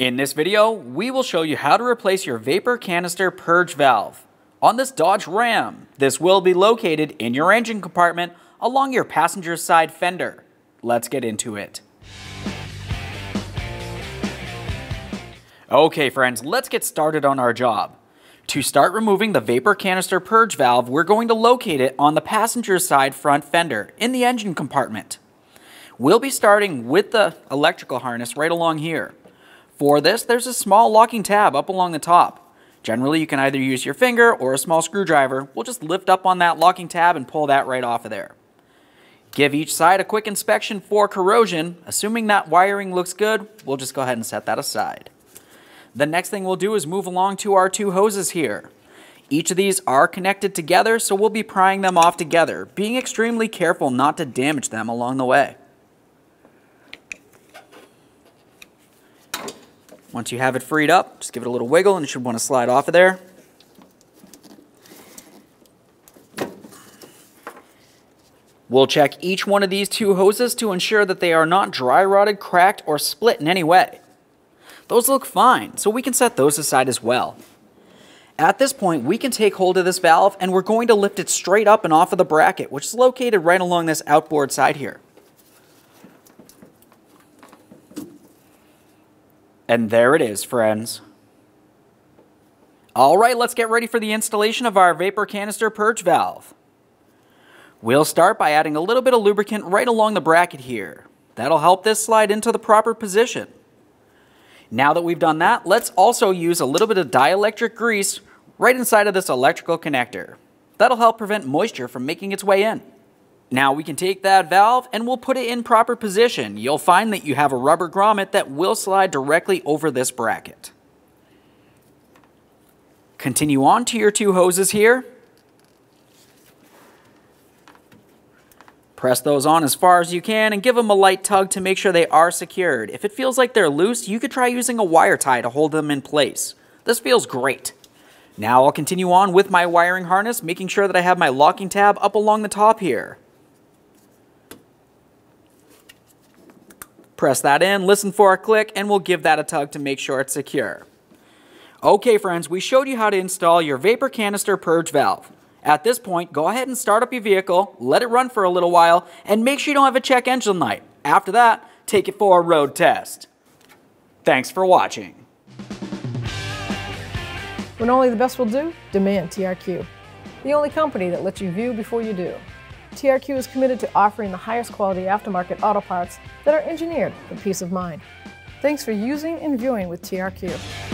In this video, we will show you how to replace your vapor canister purge valve. On this Dodge Ram, this will be located in your engine compartment along your passenger side fender. Let's get into it. Okay friends, let's get started on our job. To start removing the vapor canister purge valve, we're going to locate it on the passenger side front fender in the engine compartment. We'll be starting with the electrical harness right along here. For this, there's a small locking tab up along the top. Generally, you can either use your finger or a small screwdriver. We'll just lift up on that locking tab and pull that right off of there. Give each side a quick inspection for corrosion. Assuming that wiring looks good, we'll just go ahead and set that aside. The next thing we'll do is move along to our two hoses here. Each of these are connected together, so we'll be prying them off together, being extremely careful not to damage them along the way. Once you have it freed up, just give it a little wiggle and it should want to slide off of there. We'll check each one of these two hoses to ensure that they are not dry rotted, cracked, or split in any way. Those look fine, so we can set those aside as well. At this point, we can take hold of this valve and we're going to lift it straight up and off of the bracket, which is located right along this outboard side here. And there it is, friends. Alright, let's get ready for the installation of our vapor canister purge valve. We'll start by adding a little bit of lubricant right along the bracket here. That'll help this slide into the proper position. Now that we've done that, let's also use a little bit of dielectric grease right inside of this electrical connector. That'll help prevent moisture from making its way in. Now we can take that valve and we'll put it in proper position. You'll find that you have a rubber grommet that will slide directly over this bracket. Continue on to your two hoses here. Press those on as far as you can and give them a light tug to make sure they are secured. If it feels like they're loose, you could try using a wire tie to hold them in place. This feels great. Now I'll continue on with my wiring harness, making sure that I have my locking tab up along the top here. Press that in, listen for a click, and we'll give that a tug to make sure it's secure. Okay friends, we showed you how to install your vapor canister purge valve. At this point, go ahead and start up your vehicle, let it run for a little while, and make sure you don't have a check engine light. After that, take it for a road test. Thanks for watching. When only the best will do, demand TRQ. The only company that lets you view before you do. TRQ is committed to offering the highest quality aftermarket auto parts that are engineered for peace of mind. Thanks for using and viewing with TRQ.